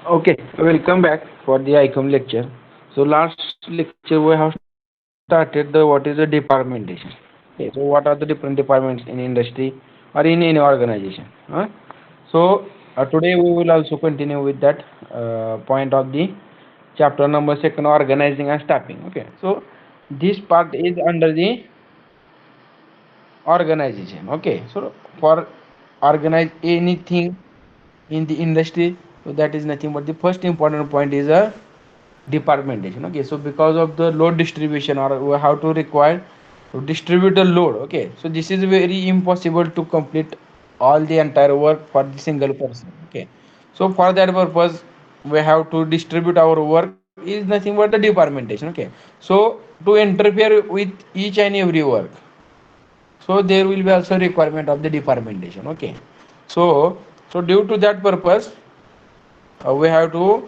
Okay, welcome back for the IQM lecture. So last lecture we have started the what is the departmentation. Okay, so what are the different departments in industry or in any organization? So today we will also continue with that point of the chapter number second, organizing and staffing. Okay, so this part is under the organization. Okay, so for organize anything in the industry, so that is nothing but the first important point is a departmentation. Okay, so because of the load distribution or we have to require to distribute the load. Okay, so this is very impossible to complete all the entire work for the single person. Okay, so for that purpose we have to distribute our work is nothing but the departmentation. Okay, so to interfere with each and every work, so there will be also requirement of the departmentation. Okay, so due to that purpose we have to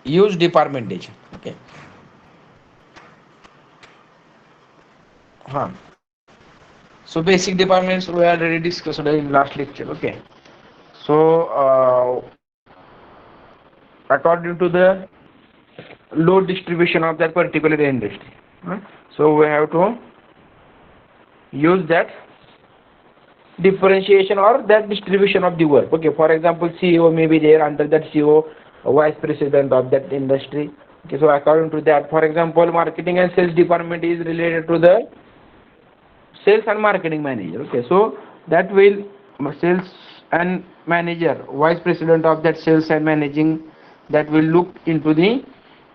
use departmentation. Okay. Huh. So basic departments we already discussed in last lecture. Okay. So according to the load distribution of that particular industry, so we have to use that differentiation or that distribution of the work. Okay. For example, CEO may be there, under that CEO, vice president of that industry. Okay. So according to that, for example, marketing and sales department is related to the sales and marketing manager. Okay, so that will sales and manager, vice president of that sales and managing, that will look into the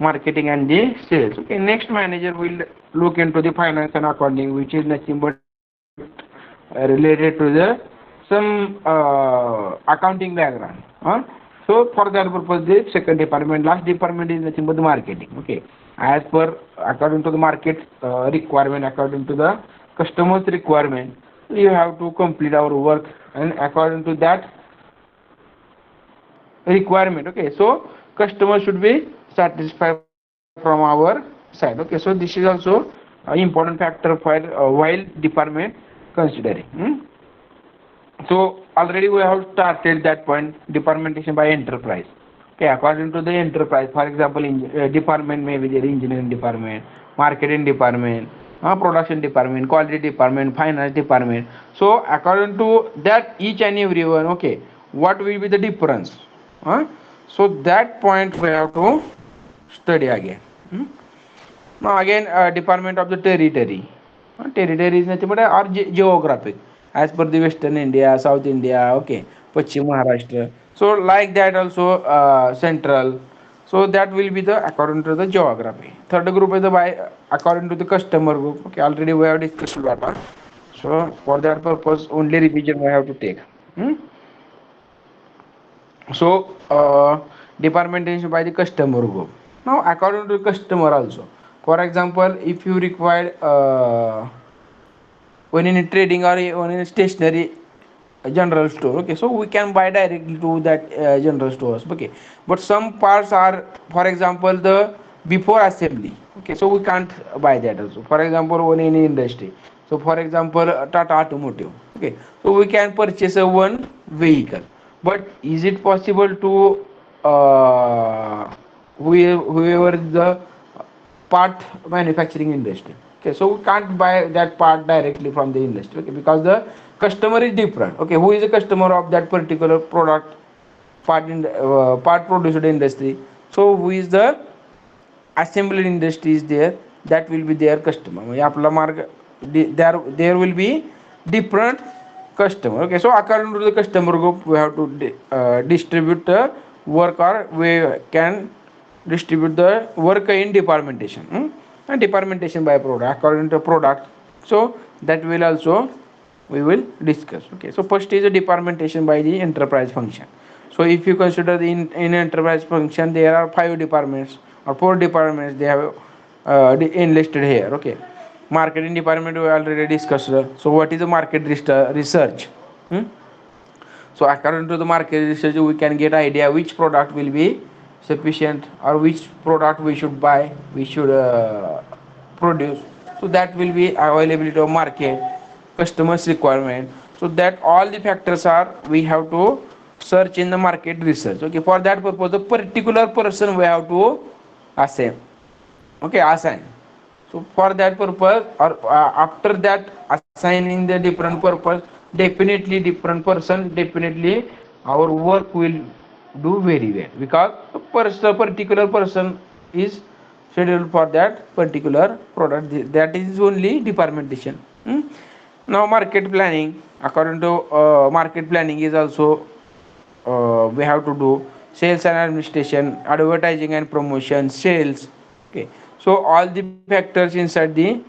marketing and the sales. Okay, next manager will look into the finance and accounting, which is nothing but related to the some accounting background. So for that purpose, the second department, last department is nothing but the marketing. Okay, as per according to the market requirement, according to the customers requirement, you have to complete our work, and according to that requirement. Okay, so customer should be satisfied from our side. Okay, so this is also an important factor for while department considering. So already we have started that point, departmentation by enterprise. Okay, according to the enterprise, for example, in department may be the engineering department, marketing department, production department, quality department, finance department. So according to that, each and every one, okay, what will be the difference? So that point we have to study again. Now again, department of the territory. Territory is nothing but our geographic, as per the Western India, South India, okay, Pachim Maharashtra. So like that also central. So that will be the according to the geography. Third group is the by according to the customer group. Okay, already we have discussed that. So for that purpose, only revision we have to take. Hmm? So departmentation by the customer group. Now according to the customer also, for example, if you require when in a trading or when in a stationary general store, okay, so we can buy directly to that general stores. Okay, but some parts are, for example, the before assembly. Okay, so we can't buy that also. For example, one in industry, so for example Tata Automotive. Okay, so we can purchase a one vehicle, but is it possible to whoever the part manufacturing industry? Okay, so we can't buy that part directly from the industry. Okay, because the customer is different. Okay, who is the customer of that particular product, part in part produced industry? So who is the assembly industry is there, that will be their customer. म्हणजे आपला मार्ग there will be different customer. Okay, so according to the customer group we have to distribute the work, or we can distribute the work in departmentation. And departmentation by product according to product, so that will also we will discuss. Okay, so first is a departmentation by the enterprise function. So if you consider in enterprise function, there are 5 departments or 4 departments they have enlisted here. Okay, marketing department we already discussed. So what is the market research? So according to the market research, we can get idea which product will be sufficient or which product we should buy, we should produce. So that will be availability of market, customers requirement. So that all the factors are we have to search in the market research. Okay, for that purpose the particular person we have to assign. Okay, assign. So for that purpose, or after that assigning the different purpose, definitely different person, definitely our work will do very well, because a particular person is scheduled for that particular product. That is only departmentation. Now market planning, according to market planning is also we have to do sales and administration, advertising and promotion, sales. Okay, so all the factors inside the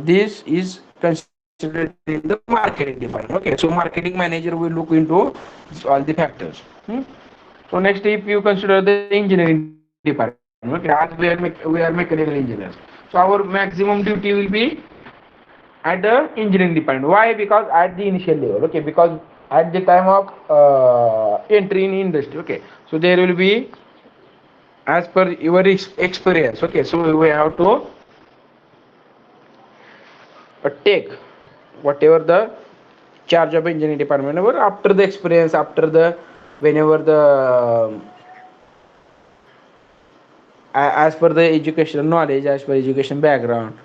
this is considered in the marketing department. Okay, so marketing manager will look into all the factors. So next, if you consider the engineering department, okay, as we are mechanical engineers, so our maximum duty will be at the engineering department. Why? Because at the initial level, okay, because at the time of entry in industry, okay, so there will be as per your experience. Okay, so we have to take whatever the charge of engineering department, or after the experience, after the whenever the as per the educational knowledge, as per education background,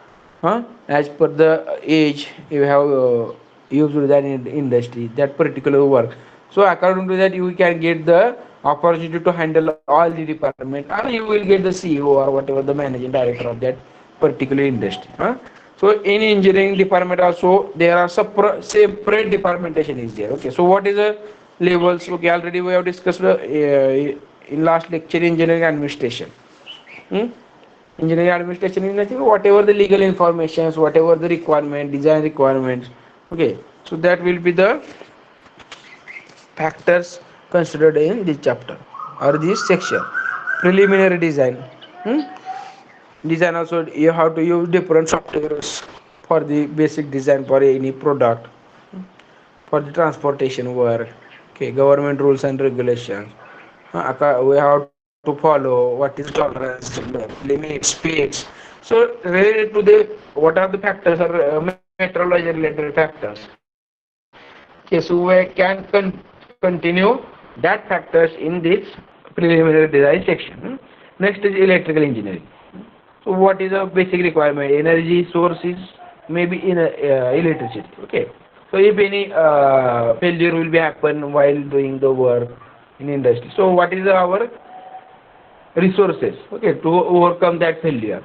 as per the age you have used to that in industry, that particular work. So according to that, you can get the opportunity to handle all the department, or you will get the CEO or whatever the managing director of that particular industry. So in engineering department also there are separate departmentation is there. Okay, so what is the levels? Okay, already we have discussed in last lecture engineering administration. Hmm? Engineering administration is nothing, whatever the legal informations, whatever the requirement, design requirements. Okay, so that will be the factors considered in this chapter or this section. Preliminary design. Hmm? Design also you have to use different softwares for the basic design for any product, for the transportation work. Okay, government rules and regulations. We have to follow what is tolerance, limits, speeds. So related to the what are the factors or metrology related factors. Okay, so we can continue that factors in this preliminary design section. Next is electrical engineering. So what is a basic requirement? Energy source is maybe in electricity. Okay. So if any failure will be happen while doing the work in industry. So what is our resources? Okay, to overcome that failure.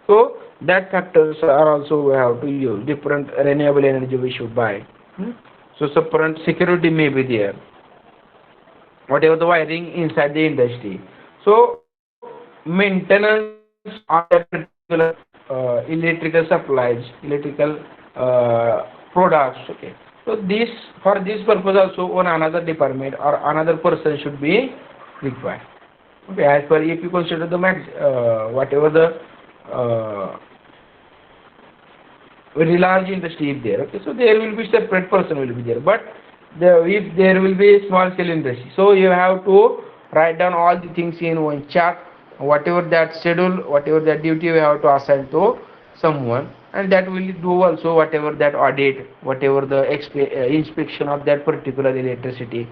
So that factors are also we have to use. Different renewable energy we should buy. So separate security may be there. Whatever the wiring inside the industry. So maintenance on that particular electrical supplies, electrical products. Okay. So this for this purpose also one another department or another person should be required. Okay. As per if you consider the max whatever the very large industry is there. Okay. So there will be separate person will be there, but if there will be small scale industry, so you have to write down all the things in one chart, whatever that schedule, whatever that duty we have to assign to someone, and that will do also whatever that audit, whatever the inspection of that particular electricity.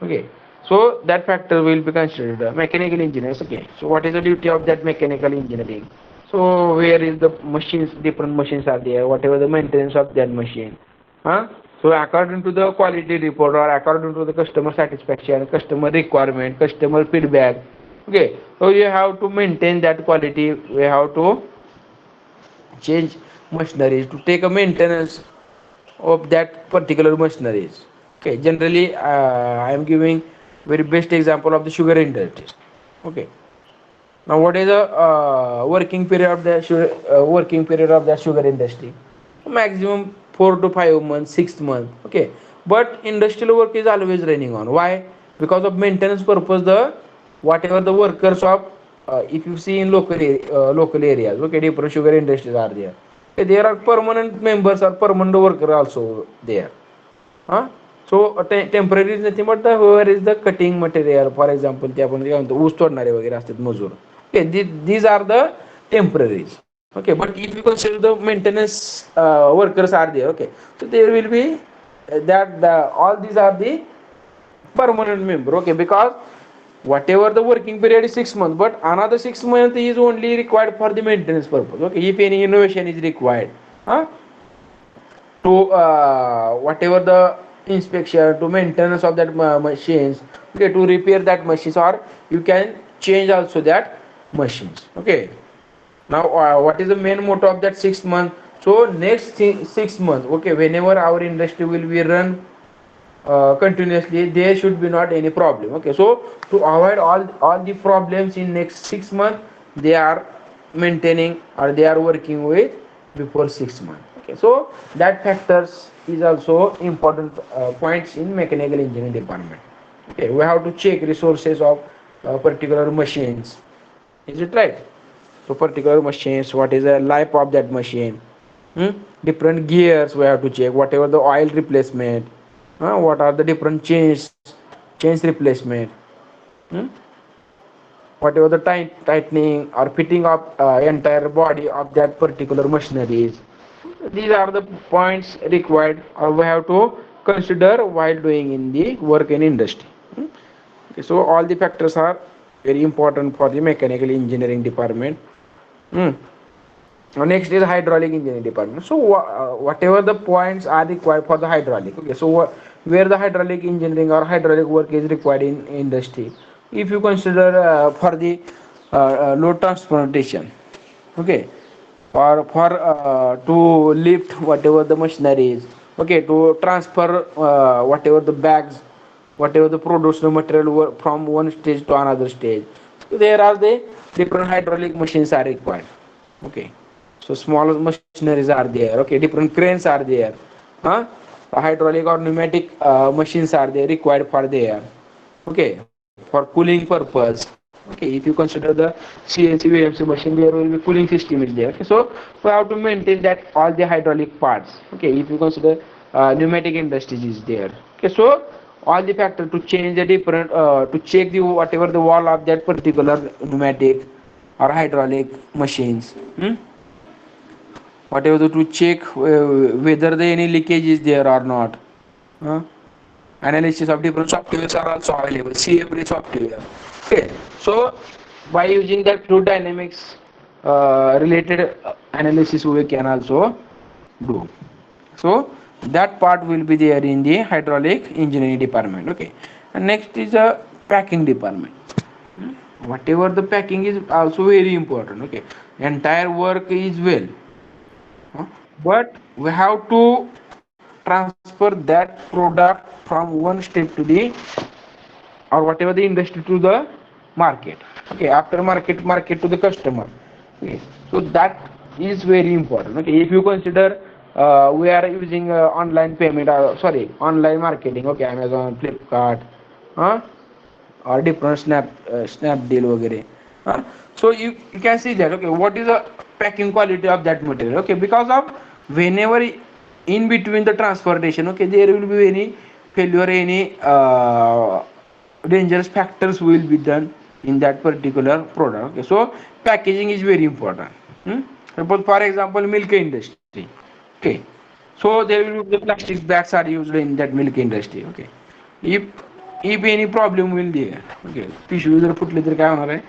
Okay, so that factor will be considered. Mechanical engineers. Okay, so what is the duty of that mechanical engineering? So where is the machines, different machines are there, whatever the maintenance of that machine. So according to the quality report or according to the customer satisfaction, customer requirement, customer feedback. Okay, so you have to maintain that quality. We have to change machineries to take a maintenance of that particular machineries. Okay, generally I am giving very best example of the sugar industry. Okay, now what is the working period of the working period of that sugar industry? Maximum 4 to 5 months, 6 months. Okay, but industrial work is always running on. Why? Because of maintenance purpose. The whatever the workers of if you see in local areas, okay, different sugar industries are there. Okay, there are permanent members or permanent worker also there. Huh? So temporary is nothing but the whoever is the cutting material. For example, ते आपण काय म्हणतो ऊस तोडणारे वगैरे असतात मजूर. Okay, these are the temporaries. Okay, but if you consider the maintenance workers are there. Okay, so there will be that all these are the permanent member. Okay, because whatever the working period is 6 months, but another 6 months is only required for the maintenance purpose. Okay, if any innovation is required, huh? To whatever the inspection, to maintenance of that machines, okay, to repair that machines, or you can change also that machines. Okay, now what is the main motto of that 6 month? So next 6 months, okay, whenever our industry will be run continuously, there should be not any problem. Okay, so to avoid all the problems in next 6 months, they are maintaining, or they are working with before 6 months. Okay, so that factors is also important points in mechanical engineering department. Okay, we have to check resources of particular machines. Is it right? So particular machines, what is the life of that machine? Hmm? Different gears we have to check. Whatever the oil replacement, what are the different change replacement, hmm? Whatever the tightening or fitting of entire body of that particular machineries. These are the points required, or we have to consider while doing in the work in industry. Hmm? Okay, so all the factors are very important for the mechanical engineering department. Hmm. Next is hydraulic engineering department. So whatever the points are required for the hydraulic. Okay, so where the hydraulic engineering or hydraulic work is required in industry, if you consider for the load transportation, okay, or for to lift whatever the machinery is, okay, to transfer whatever the bags, whatever the produced material from one stage to another stage. So there are the different hydraulic machines are required. Okay, so small machineries are there. Okay, different cranes are there. Huh? Hydraulic or pneumatic machines are there required for there. Okay, for cooling purpose. Okay, if you consider the CNC VMC machine, there will be cooling system is there. Okay, so we have to maintain that all the hydraulic parts. Okay, if you consider pneumatic industries is there. Okay, so all the factor to change the different to check the whatever the wall of that particular pneumatic or hydraulic machines. Hmm? Whatever to check whether the any leakage is there or not. Huh? Analysis of different softwares are also available. See every software. Okay, so by using that fluid dynamics related analysis, we can also do. So that part will be there in the hydraulic engineering department. Okay, and next is a packing department. Whatever the packing is also very important. Okay, entire work is well, but we have to transfer that product from one step to the, or whatever the industry to the market. Okay, after market to the customer. Okay, so that is very important. Okay, if you consider we are using online payment, sorry, online marketing. Okay, Amazon, Flipkart, huh? Or different snapdeal वगैरह. So you can see that. Okay, what is the packing quality of that material? Okay, because of whenever in between the transportation, okay, there will be any failure, any dangerous factors will be done in that particular product. Okay, so packaging is very important. Hmm? For example, milk industry. Okay, so there will be the plastic bags are used in that milk industry. Okay, if any problem will there, okay, पिशवी जर फुटली तर काय होणार आहे,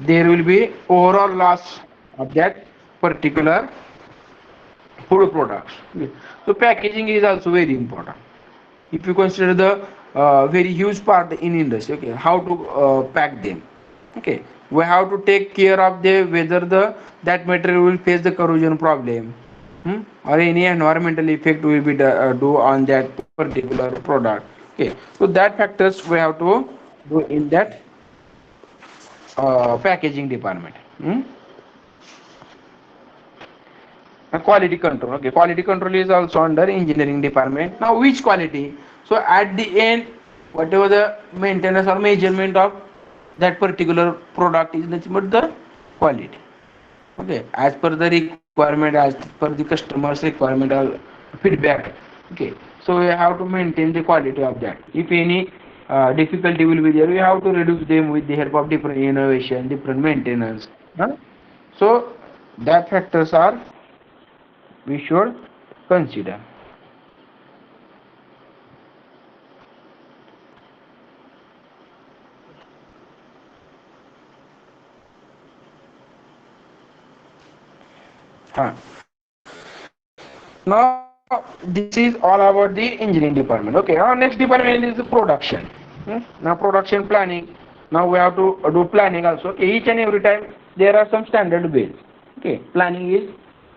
there will be overall loss of that particular food products. Okay. So packaging is also very important. If you consider the very huge part in industry, okay, how to pack them. Okay, we have to take care of the whether the that material will face the corrosion problem, or any environmental effect will be do on that particular product. Okay, so that factors we have to do in that packaging department. Quality control. Okay, quality control is also under engineering department. Now which quality? So at the end, whatever the maintenance or measurement of that particular product is nothing but the quality. Okay, as per the requirement, as per the customer's requirement or feedback. Okay, so we have to maintain the quality of that. If any difficulty will be there, we have to reduce them with the help of different innovation, different maintenance. Huh? So that factors are we should consider. Now this is all about the engineering department. Okay, our next department is the production. Now production planning. Now we have to do planning also. Okay, each and every time there are some standard ways. Okay, planning is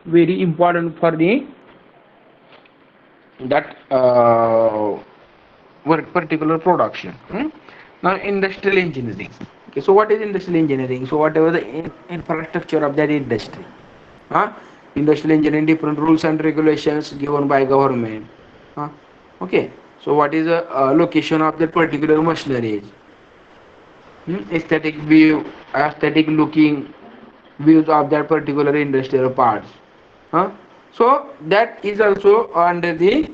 very important for the that particular production. Now industrial engineering. Okay, so what is industrial engineering? So whatever the infrastructure of that industry. Huh? Industrial engineering, different rules and regulations given by government. Huh? Okay, so what is the location of that particular machinery? Aesthetic view, aesthetic looking views of that particular industrial parts. Huh? So that is also under the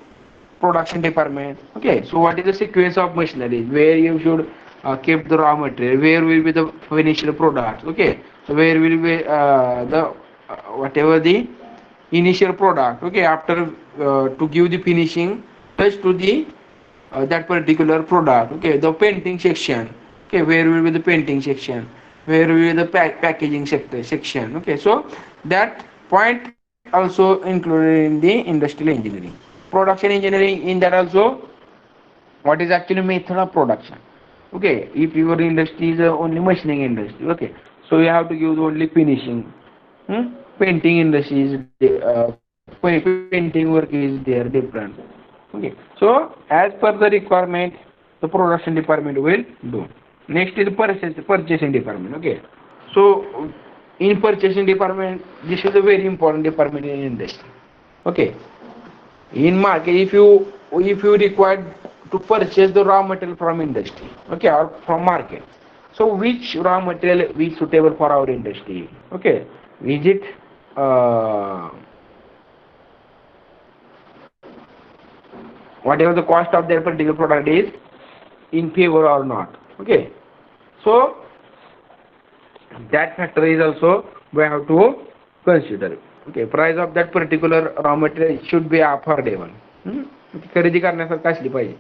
production department. Okay, so what is the sequence of machinery? Where you should keep the raw material? Where will be the finished product? Okay, so where will be the whatever the initial product? Okay, after to give the finishing touch to the that particular product. Okay, the painting section. Okay, where will be the painting section? Where will be the packaging sector section? Okay, so that point also included in the industrial engineering. Production engineering, in that also, what is actually method of production? Okay, if your industry is only machining industry, okay, so you have to use only finishing. Painting industry is painting work is there different. Okay, so as per the requirement, the production department will do. Next is purchasing department. Okay, so in purchasing department, this is a very important department in industry. Okay, in market, if you require to purchase the raw material from industry, okay, or from market, so which raw material is suitable for our industry? Okay, is it uh, whatever the cost of their particular product is in favor or not? Okay, so that factor is also we have to consider. Okay, price of that particular raw material should be affordable. खरेदी करण्यासारखं असली पाहिजे.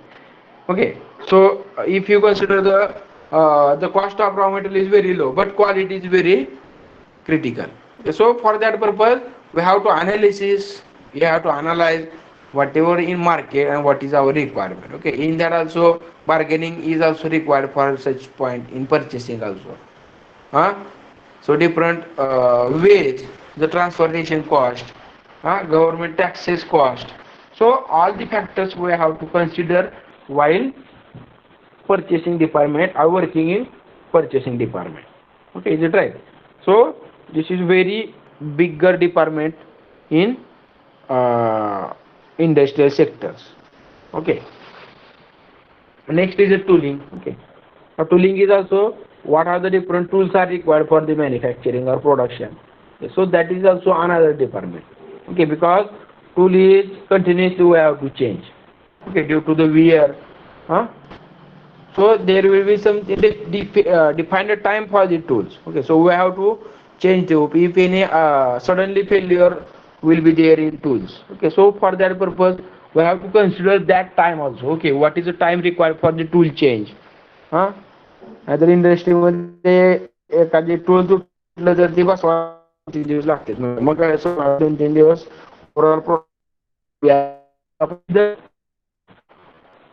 Okay, so if you consider the cost of raw material is very low but quality is very critical. Okay, so for that purpose we have to analyze whatever in market and what is our requirement. Okay, in that also bargaining is also required for such point in purchasing also. Huh? So different ways, the transportation cost, government taxes cost. So all the factors we have to consider while purchasing department are working in purchasing department. Okay, is it right? So this is very bigger department in industrial sectors. Okay. Next is the tooling. Okay. Now tooling is also what are the different tools are required for the manufacturing or production. Okay, so that is also another department. Okay, because tool is continuously we have to change. Okay, due to the wear. Huh? So there will be some defined time for the tools. Okay, so we have to change the if any suddenly failure will be there in tools. Okay, so for that purpose we have to consider that time also. Okay, what is the time required for the tool change? Huh? Other industry मध्ये एखादी tool तुटलं तर ती बसवायला 2-3 दिवस लागतात. मग काय 2-3 दिवस overall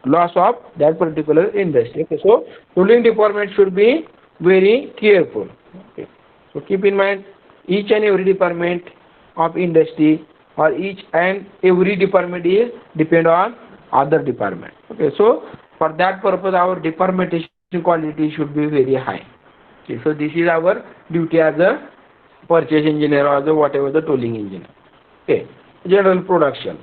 loss of that particular industry. Okay, so tooling department should be very careful. Okay, so keep in mind each and every department of industry or each and every department is depend on other department. Okay, so for that purpose our departmentation quality should be very high. Okay, so this is our duty as a purchase engineer or the whatever the tooling engineer. Okay, general production.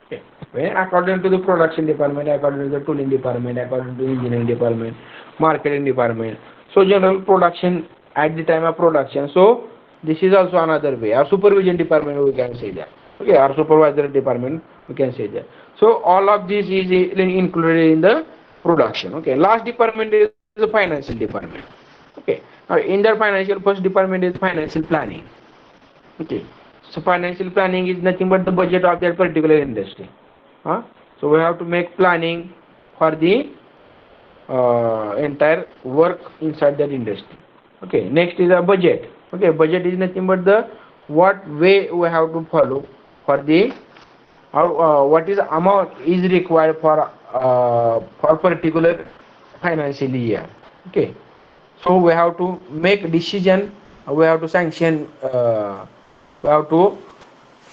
Okay, when according to the production department, according to the tooling department, according to engineering department, marketing department. So general production at the time of production. So this is also another way. Our supervision department we can say that. Okay, our supervisory department we can say that. So all of this is included in the production. Okay, last department is the financial department. Okay, now in the financial first department is financial planning. Okay, so financial planning is nothing but the budget of that particular industry. So we have to make planning for the entire work inside that industry. Okay, next is a budget. Okay, budget is nothing but the what way we have to follow for the how what is amount is required for particular financial year. Okay, so we have to make decision, we have to sanction, we have to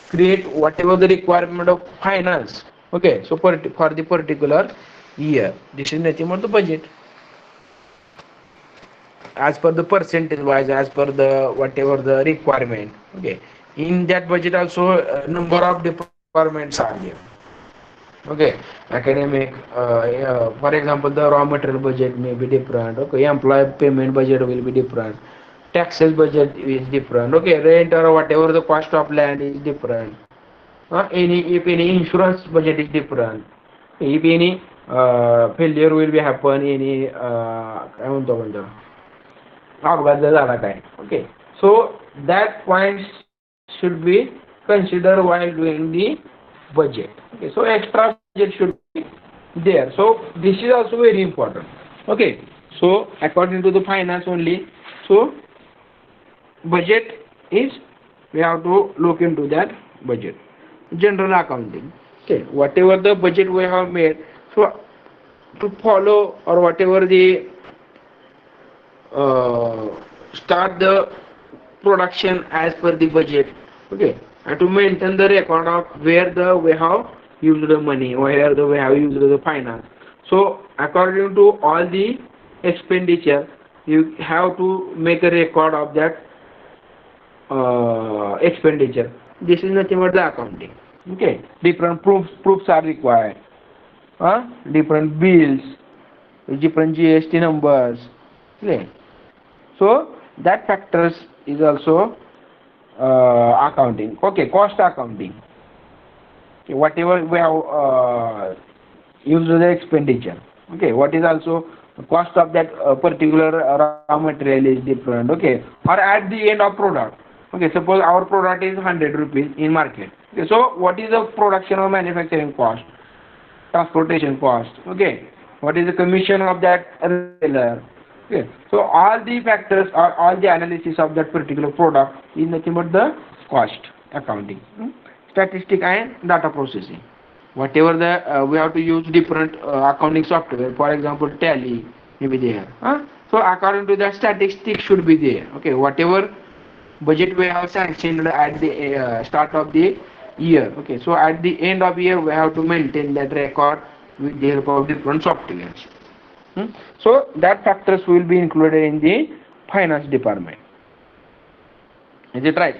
create whatever the requirement of finance. Okay, so for the particular year, this is nothing but the budget as per the percentage wise, as per the whatever the requirement. Okay, in that budget also number of departments are there. Okay, academic, for example, the raw material budget may be different. Okay, employee payment budget will be different, taxes budget is different. Okay, rent or whatever the cost of land is different. Any if any insurance budget is different, if any failure will be happen, any काय म्हणतो आपण त्याला, अपघात जर झाला काय. Okay, so that points should be considered while doing the budget. Okay, so extra budget should be there. So this is also very important. Okay, so according to the finance only, so budget is, we have to look into that budget. General accounting. Okay, whatever the budget we have made, so to follow or whatever the start the production as per the budget. Okay, and to maintain the record of where the we have used the money, where the we have used the finance. So according to all the expenditure, you have to make a record of that expenditure. This is nothing but the accounting. Okay, different proofs are required. Different bills, different GST numbers. Okay, so that factors is also accounting. Okay, cost accounting. Okay, whatever we have used the expenditure. Okay, what is also the cost of that particular raw material is different. Okay, or at the end of product. Okay, suppose our product is 100 rupees in market. Okay, so what is the production or manufacturing cost, transportation cost? Okay, what is the commission of that retailer? Okay, so all the factors or all the analysis of that particular product is nothing but the cost accounting. Statistic and data processing. Whatever the we have to use different accounting software. For example, Tally may be there. So according to that, statistics should be there. Okay, whatever budget we have sanctioned at the start of the year. Okay, so at the end of year we have to maintain that record with the help of different softwares. So that factors will be included in the finance department. Is it right?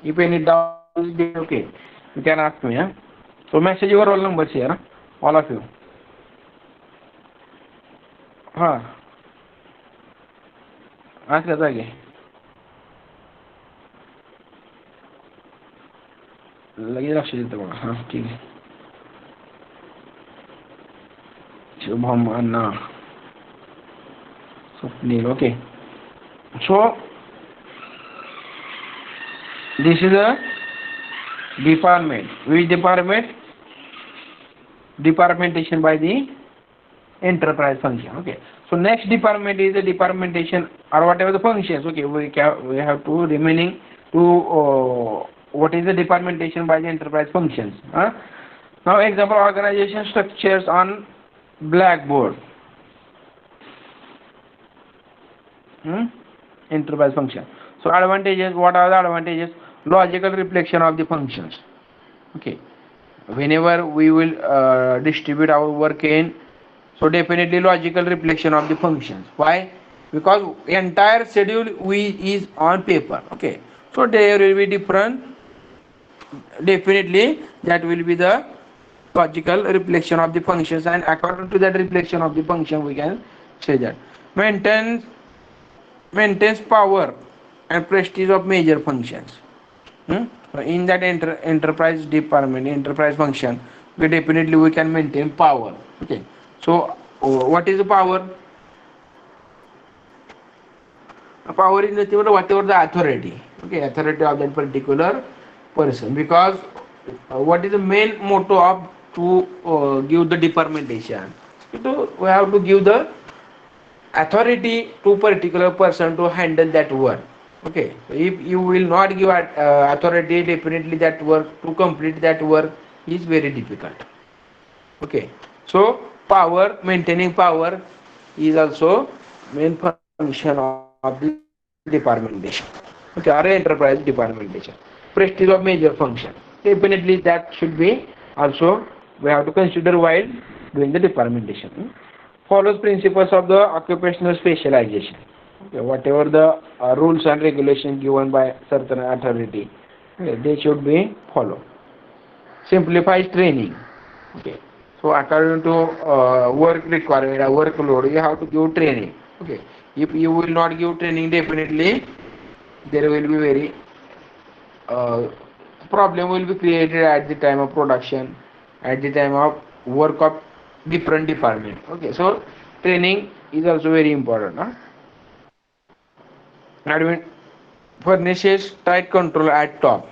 If any doubt is there, okay, you can ask me. So message your roll numbers here, all of you. Ask that again. लगेच लक्ष देतं बघा. ठीक आहे. शुभम अन्ना Swapnil. Okay, so this is a department. Which department? Departmentation by the enterprise function. Okay, so next department is the departmentation or whatever the functions. Okay, we have to remaining to what is the departmentation by the enterprise functions. Now example, organization structures on blackboard. Enterprise function. So advantages, what are the advantages? Logical reflection of the functions. Okay, whenever we will distribute our work in, so definitely logical reflection of the functions. Why? Because entire schedule is on paper. Okay, so there will be different, definitely that will be the logical reflection of the functions, and according to that reflection of the function we can say that maintains power and prestige of major functions. In that enterprise department, enterprise function, we definitely can maintain power. Okay, so what is the power? Power is nothing but whatever the authority. Okay, authority of that particular person. Because what is the main motto of to give the departmentation? So we have to give the authority to particular person to handle that work. Okay, so if you will not give authority, definitely that work to complete that work is very difficult. Okay, so power, maintaining power is also main function of the departmentation. Okay, or enterprise departmentation. Prestige of major function. Definitely that should be also we have to consider while doing the departmentation. Follows principles of the occupational specialization. Okay, whatever the rules and regulations given by certain authority, okay, they should be followed. Simplifies training. Okay, so according to work requirement, workload, you have to give training. Okay, if you will not give training, definitely there will be very uh, problem will be created at the time of production, at the time of work of different department. Okay, so training is also very important. Huh? Admin furnishes tight control at top.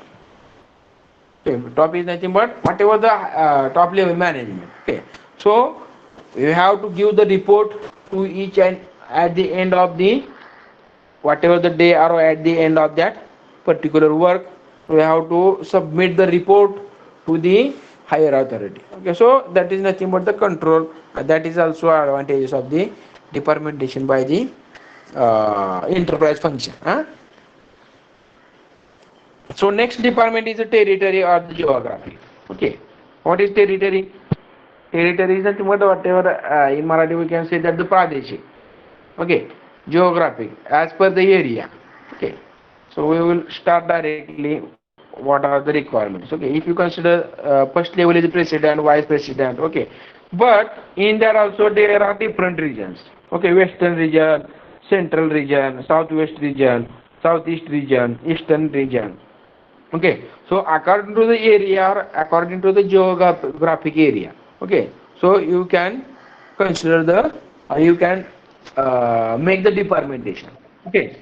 Okay, top is nothing but whatever the top level management. Okay, so you have to give the report to each and at the end of the whatever the day or at the end of that particular work, we have to submit the report to the higher authority. Okay, so that is nothing but the control. That is also advantages of the departmentation by the enterprise function. Huh? So next department is the territory or the geography. Okay, what is territory? Territory is nothing but whatever in Marathi we can say that the Pradeshi. Okay, geographic as per the area. Okay, so we will start directly what are the requirements. Okay, if you consider first level is president, vice president. Okay, but in that also there are different regions. Okay, western region, central region, southwest region, southeast region, eastern region. Okay, so according to the area or according to the geographic area. Okay, so you can consider the you can make the departmentation. Okay.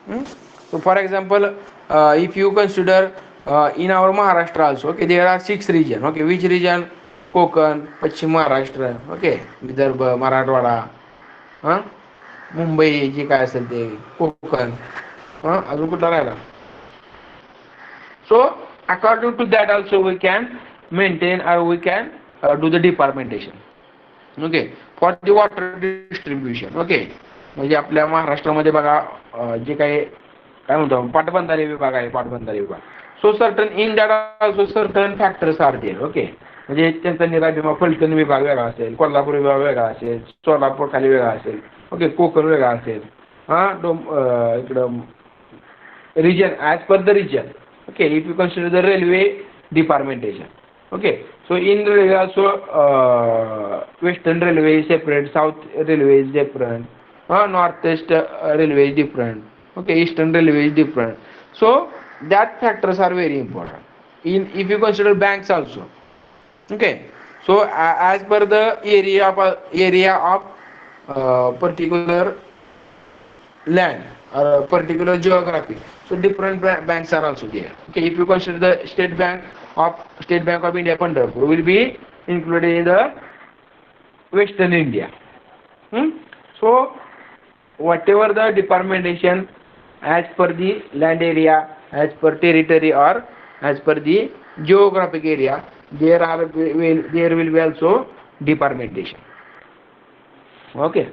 Hmm? So for example, if you consider in our Maharashtra also, okay, there are six region. Okay, which region? Konkan, Pachim Maharashtra, okay, Vidarbha, Marathwada, हा मुंबई जे काय असेल ते कोकण हा अजून कुठला राहिला. So according to that also we can maintain or we can do the departmentation. Okay, for the water distribution. Okay, म्हणजे आपल्या महाराष्ट्रामध्ये बघा जे काही काय म्हणतो पाटबंधारे विभाग आहे पाटबंधारे विभाग. So certain in that also certain factors are there. Okay, म्हणजे त्यांचा निराभिमा फलटण विभाग वेगळा असेल, कोल्हापूर विभाग वेगळा असेल, सोलापूर खाली वेगळा असेल, ओके, कोकण वेगळा असेल, हा इकडं region as per the region. Okay, if you consider the railway departmentation. Okay, so in railway also western railway is separate, south railway is different, northeast railway is different. Okay, eastern railway is different. So that factors are very important. In if you consider banks also. Okay, so as per the area of particular land or a particular geography. So different banks are also there. Okay, if you consider the State Bank of India, Pandharpur will be included in the Western India. So whatever the departmentation as per the land area, as per territory or as per the geographic area, there will be also departmentation. Okay.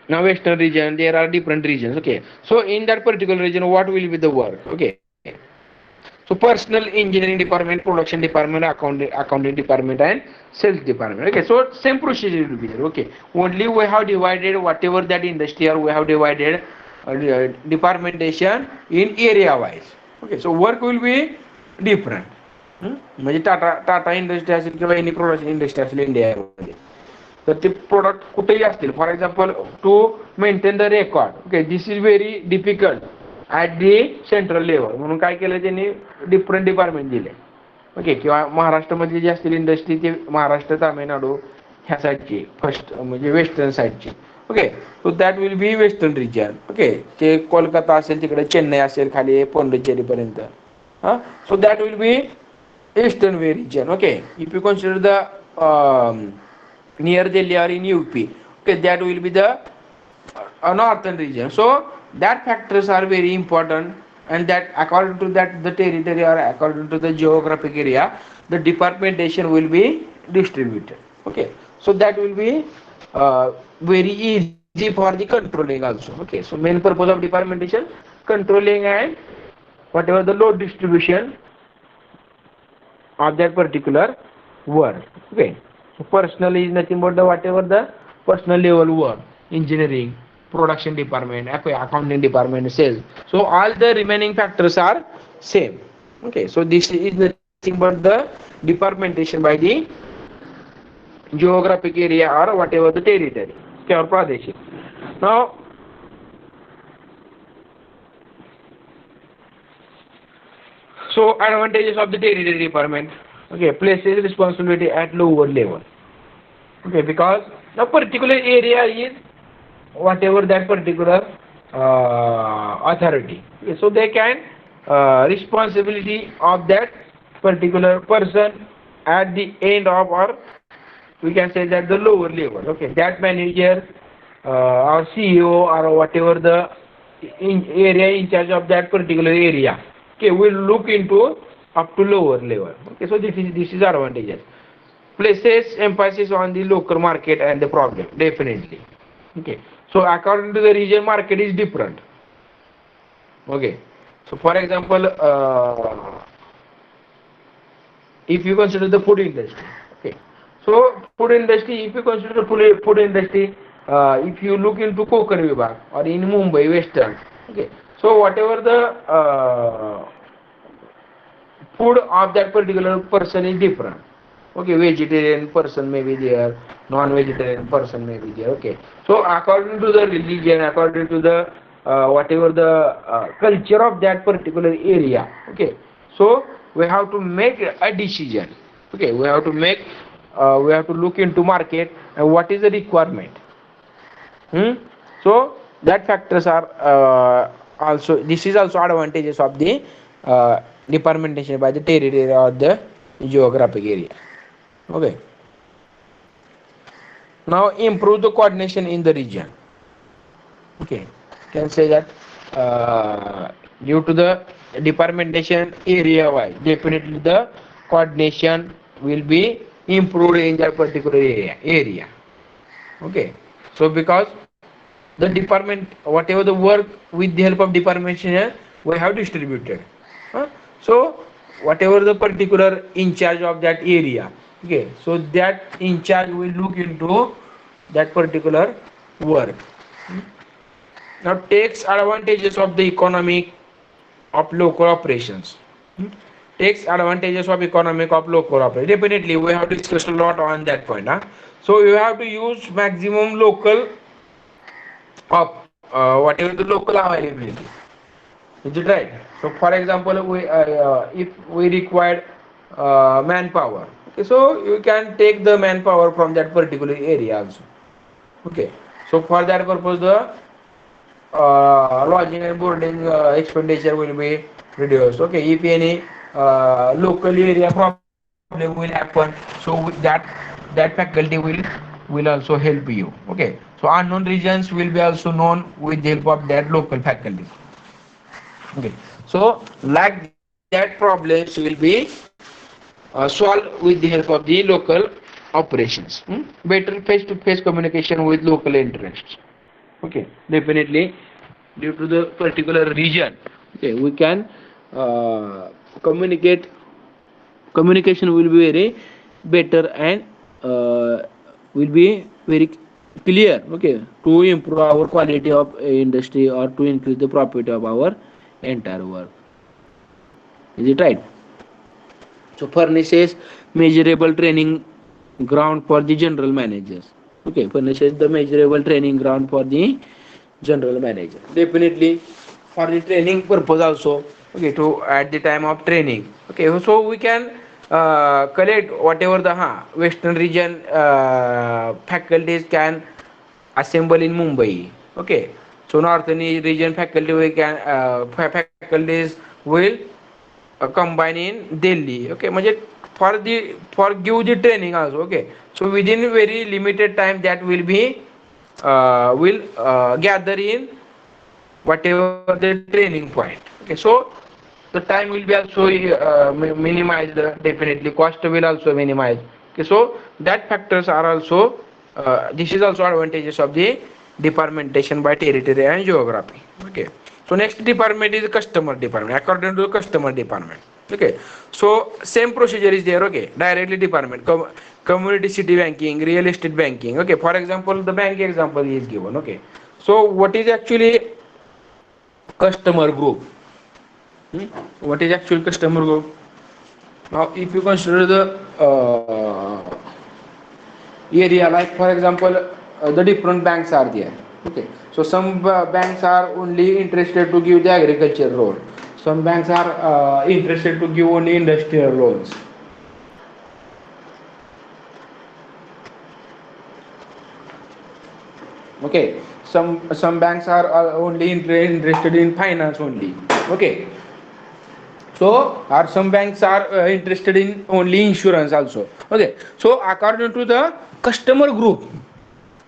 Now western region there are different regions. Okay, so in that particular region what will be the work? Okay, so personal engineering department, production department, accounting department and sales department. Okay, so same procedure will be there. Okay, only we have divided whatever that industry or we have divided departmentation in area wise. Okay, so work will be different. म्हणजे Tata industry असेल किंवा any production industry असेल इंडियामध्ये, तर ते product कुठेही असतील. For example to maintain the record. Okay, this is very difficult at the central level. म्हणून काय केलं त्यांनी डिफरंट डिपार्टमेंट दिले. ओके, किंवा महाराष्ट्रामध्ये जे असतील इंडस्ट्री ते महाराष्ट्र तामिळनाडू ह्या साईडची फर्स्ट म्हणजे वेस्टर्न साईडची. Okay, so that will be western region. Okay, ते कोलकाता असेल तिकडे चेन्नई असेल खाली पॉंडिचेरीपर्यंत. हां, so that will be eastern region. Okay, if you consider the near Delhi or in UP, okay, that will be the northern region. So that factors are very important, and that according to that the territory or according to the geographic area, the departmentation will be distributed. Okay, so that will be very easy for the controlling also. Okay, so main purpose of departmentation, controlling and whatever the load distribution of that particular work. Okay, so personal is nothing but the whatever the personal level work, engineering, production department, accounting department, sales. So all the remaining factors are same. Okay, so this is nothing but the departmentation by the geographic area or whatever the territory. Okay, or pradesh. Now, so advantages of the territory department. Okay, places responsibility at lower level. Okay, because the particular area is whatever that particular authority. Okay, so they can responsibility of that particular person at the end of, or we can say that the lower level. Okay, that manager or CEO or whatever the area in charge of that particular area. Okay, will look into up to lower level. Okay, so this is advantages. Places emphasis on the local market and the problem, definitely. Okay, so according to the region, market is different. Okay, so for example, if you consider the food industry. Okay, so food industry, if you consider the food industry, if you look into Kokar Vibhag or in Mumbai Western. Okay, so whatever the food of that particular person is different. Okay, vegetarian person may be there, non-vegetarian person may be there. Okay, so according to the religion, according to the whatever the culture of that particular area. Okay, so we have to make a decision. Okay, we have to look into market and what is the requirement. Hmm? So that factors are also, this is also advantages of the departmentation by the territory or the geographic area. Okay, now improve the coordination in the region. Okay, can say that due to the departmentation area wise, definitely the coordination will be improved in that particular area. Okay, so because the department whatever the work with the help of departmentation we have distributed. Huh? So whatever the particular in charge of that area. Okay, so that in charge will look into that particular work. Now takes advantages of the economic of local operations. Takes advantages of economic of local operations. Definitely we have discussed a lot on that point. Huh? So you have to use maximum local of whatever the local availability. Is it right? So for example, if we require manpower, okay, so you can take the manpower from that particular area also. Okay, so for that purpose, the lodging and boarding expenditure will be reduced. Okay, if any local area problem will happen, so with that faculty will also help you. Okay, so unknown regions will be also known with the help of that local faculty. Okay, so like that problems will be solved with the help of the local operations. Better face-to-face communication with local interests. Okay, definitely due to the particular region. Okay, we can communicate. Communication will be very better and will be very clear. Okay, to improve our quality of industry or to increase the profit of our entire work. Is it right? So furnishes measurable training ground for the general managers. Okay, furnishes the measurable training ground for the general manager. Definitely for the training purpose also. Okay, to at the time of training. Okay, so we can collect whatever the western region faculties can assemble in Mumbai. Okay, so northern region faculty we can faculties will combine in Delhi. Okay, म्हणजे for give the training also. Okay, so within very limited time that will gather in whatever the training point. Okay, so the time will be also minimized. Definitely cost will also minimize. Okay, so that factors are also this is also advantages of the departmentation by territory and geography. Okay, so next department is customer department according to the customer department. Okay, so same procedure is there. Okay, directly department community city banking, real estate banking. Okay, for example the bank example is given. Okay, so what is actually customer group? Hmm? What is actual customer group? Now, if you consider the area, like for example, the different banks are there. Okay, so some banks are only interested to give the agriculture loan. Some banks are interested to give only industrial loans. Okay, some banks are only interested in finance only. Okay, so or some banks are interested in only insurance also. Okay, so according to the customer group.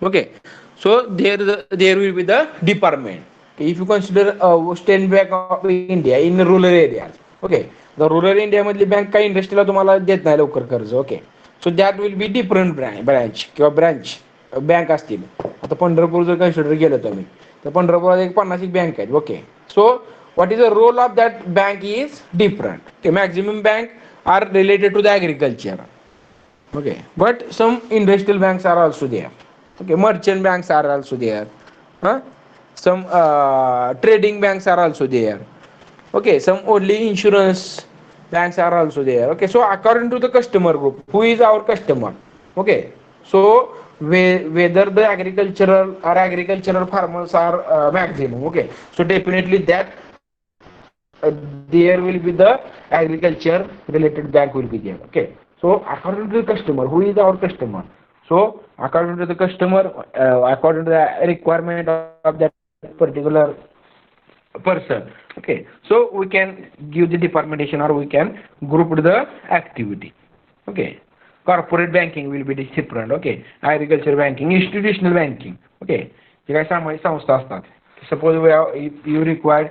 Okay, so there will be the department. Okay, if you consider State Bank of India in rural areas. Okay, the rural India मधली bank काही इंडस्ट्रीला तुम्हाला देत नाही लवकर कर्ज. Okay, so that will be different branch किंवा branch bank असतील. आता पंढरपूर जर कन्सिडर केलं तुम्ही तर पंढरपुरात एक 50 बँक आहेत. Okay, so what is the role of that bank is different. Okay, maximum bank are related to the agriculture. Okay, but some industrial banks are also there. Okay, merchant banks are also there. Huh? Some trading banks are also there. Okay, some only insurance banks are also there. Okay, so according to the customer group, who is our customer? Okay, so whether the agricultural farmers are maximum. Okay, so definitely that there will be the agriculture related bank will be there. Okay, so according to the customer, who is our customer? So according to the customer, according to the requirement of that particular person. Okay, so we can give the departmentation or we can group the activity. Okay, corporate banking will be different. Okay, agriculture banking, institutional banking. Okay, जे काही सामाजिक संस्था असतात. Suppose if you required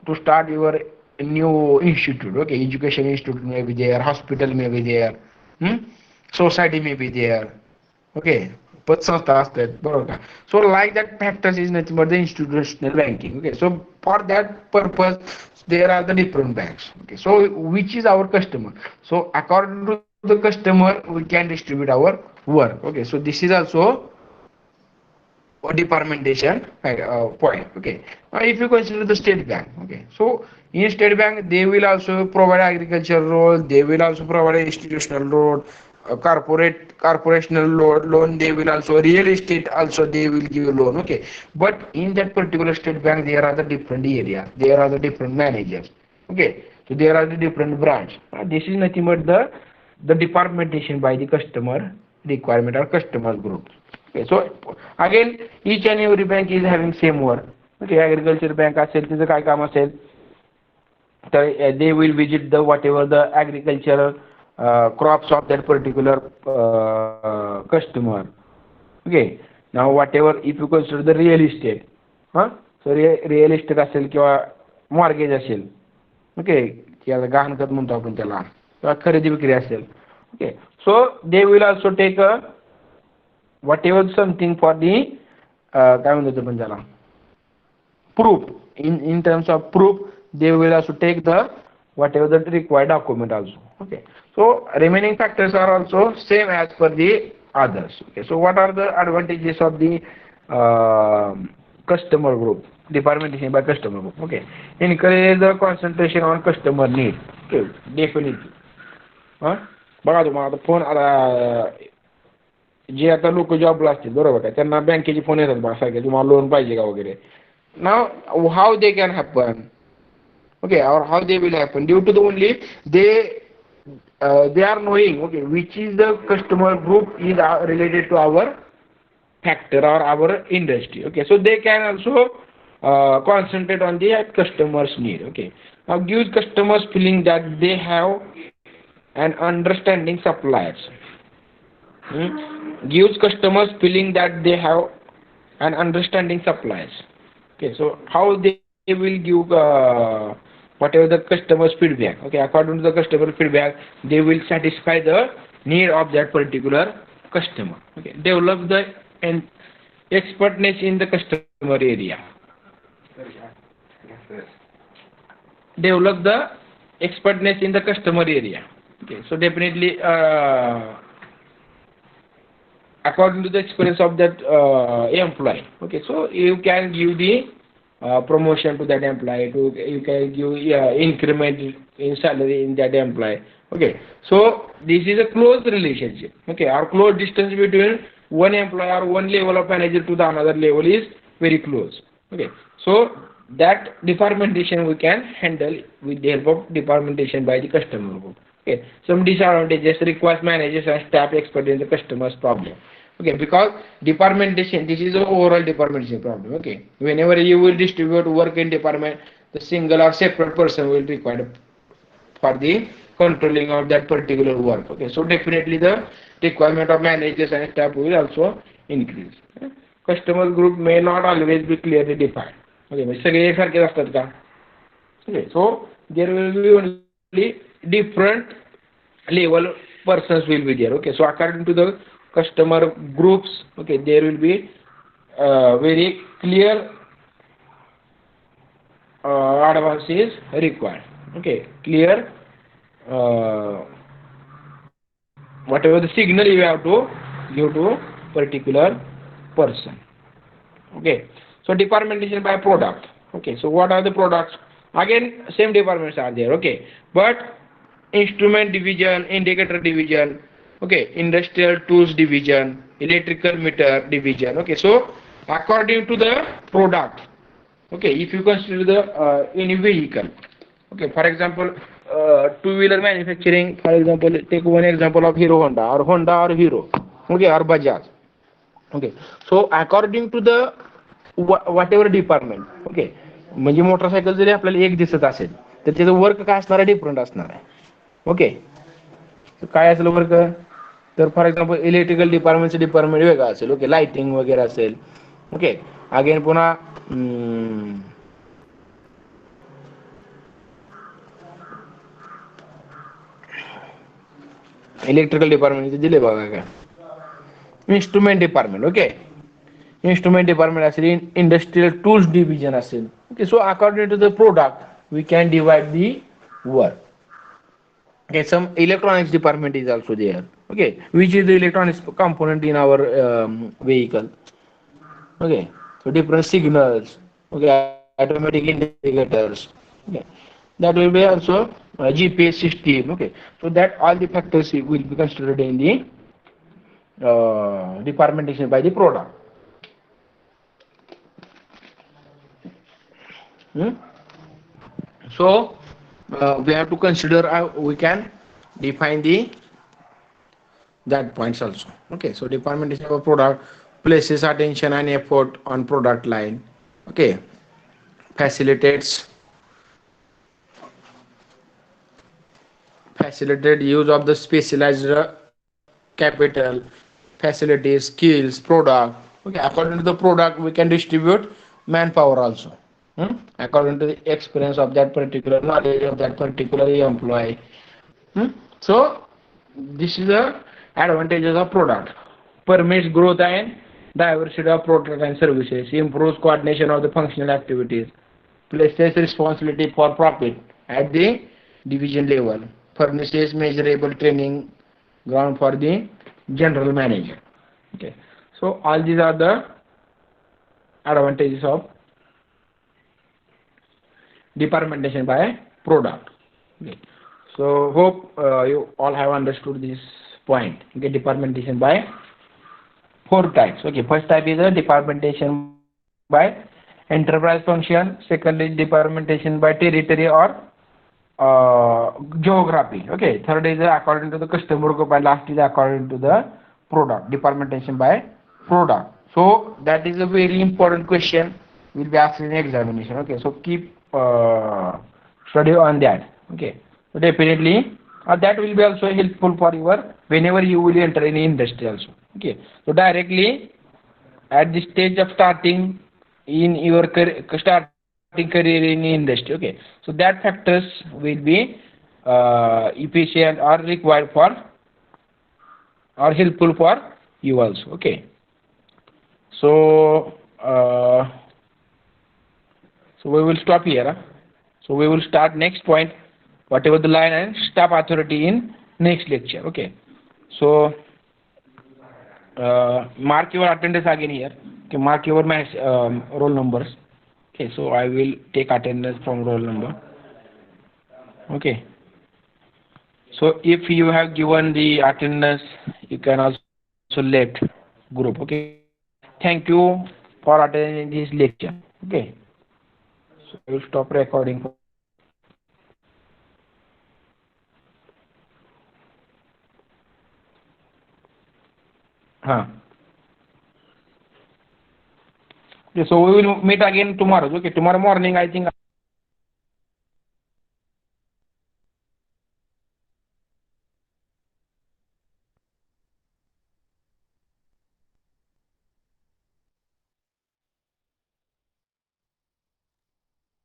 to start your new institute. Okay, education institute may be there, hospital may be there, society may be there. Okay, पतसंस्था असतात बरोबर का. So like that factors is nothing but the institutional banking. Okay, so for that purpose there are the different banks. Okay, so which is our customer? So according to the customer we can distribute our work. Okay, so this is also departmentation point. Okay, now if you consider the state bank. Okay, so in state bank they will also provide agricultural role, they will also provide institutional loan, corporational loan, they will also real estate also they will give a loan. Okay, but in that particular state bank there are the different areas, there are the different managers. Okay, so there are the different branch. This is nothing but the departmentation by the customer requirement or customer group. Okay, so again each and every bank is having same work. Okay, agriculture bank असेल तिचं काय काम असेल तर they will visit the whatever the agricultural crops of that particular customer. Okay, now whatever if you consider the real estate, so real estate असेल किंवा mortgage असेल. Okay, याला गहाणखत म्हणतो आपण त्याला, किंवा खरेदी विक्री असेल. Okay, so they will also take whatever something for the काय म्हणतो आपण त्याला proof. In terms of proof they will also take the whatever the required document also. Okay, so remaining factors are also same as per the others. Okay, so what are the advantages of the customer group, departmentation by customer group? Okay, encourage the concentration on customer need. Okay, definitely. बघा तुम्हाला आता phone आला, जे आता लोक जॉबला असतील बरोबर का, त्यांना बँकेचे फोन येतात बघा सारखे, तुम्हाला लोन पाहिजे का वगैरे. नाव how they can happen. Okay, or how they will happen due to the only they are knowing, okay, which is the customer group is related to our factor or our industry. Okay, so they can also concentrate on the customer's need. Okay, Now gives customers feeling that they have an understanding suppliers. Gives customers feeling that they have an understanding suppliers. Okay, so how they will give whatever the customer's feedback. Okay, according to the customer feedback, they will satisfy the need of that particular customer. Okay, develop the expertness in the customer area. Develop the expertness in the customer area. Okay, so definitely according to the experience of that employee. Okay, so you can give the promotion to that employee, you can give increment in salary in that employee. Okay, so this is a close relationship. Okay, our close distance between one employee or one level of manager to the another level is very close. Okay, so that departmentation we can handle with the help of departmentation by the customer group. Okay, some disadvantages: requires managers and staff expert in the customer's problem. Okay, because departmentation, this is the overall departmentation problem. Okay, whenever you will distribute work in department, the single or separate person will be required for the controlling of that particular work. Okay, so definitely the requirement of managers and staff will also increase. Okay? Customer group may not always be clearly defined. Okay, सगळे एकसारखेच असतात का? Okay, so there will be only different level persons will be there. Okay, so according to the customer groups, okay, there will be very clear advance is required. Okay, clear whatever the signal you have to give to particular person. Okay, so departmentation by product. Okay, so what are the products? Again, same departments are there. Okay, but instrument division, indicator division, okay, industrial tools division, electrical meter division. Okay, so according to the product, okay, if you consider the any vehicle, okay, for example, two-wheeler manufacturing, for example, take one example of Hero Honda or Hero, okay, or Bajaj. Okay, so according to the whatever department, okay, म्हणजे motorcycle जरी आपल्याला एक दिसत असेल तर त्याचं work काय असणार आहे, डिफरंट असणार आहे. ओके, काय असेल वर्क, तर फॉर एक्झाम्पल इलेक्ट्रिकल डिपार्टमेंटचं डिपार्टमेंट वेगळं असेल. ओके, लाइटिंग वगैरे असेल. ओके, अगेन पुन्हा इलेक्ट्रिकल डिपार्टमेंटचे दिले बघा काय, instrument department. Okay, instrument department असेल, industrial tools division असेल. Okay, so according to the product we can divide the work. Okay, some electronics department is also there. Okay, which is the electronics component in our vehicle. Okay, so different signals. Okay, automatic indicators. Okay, that will be also GPS system. Okay, so that all the factors will be considered in the departmentation by the product. So we have to consider, we can define the that points also. Okay, so departmentation of a product places attention and effort on product line. Okay, facilitates use of the specialized capital, facilities, skills, product. Okay, according to the product we can distribute manpower also. According to the experience of that particular, knowledge of that particular employee. So this is the advantages of product. Permits growth and diversity of product and services, improves coordination of the functional activities, places responsibility for profit at the division level, furnishes measurable training ground for the general manager. Okay, so all these are the advantages of departmentation by product. Okay, so hope you all have understood this point. Okay, departmentation by 4 types. Okay, first type is a departmentation by enterprise function. Second is departmentation by territory or geography. Okay, third is according to the customer group, and last is according to the product, departmentation by product. So that is a very important question will be asked in examination. Okay, so keep study on that. Okay, so definitely that will be also helpful for your whenever you will enter any industry also. Okay, so directly at the stage of starting in your starting career in industry. Okay, so that factors will be efficient or required for or helpful for you also. Okay, so so we will stop here. So we will start next point, whatever the line and staff authority in next lecture. Okay, so mark your attendance again here. Okay, mark your roll numbers. Okay, so I will take attendance from roll number. Okay, so if you have given the attendance, you can also left group. Okay, thank you for attending this lecture. Okay, so I will stop recording. Huh. Okay, so we will meet again tomorrow. Okay, tomorrow morning I think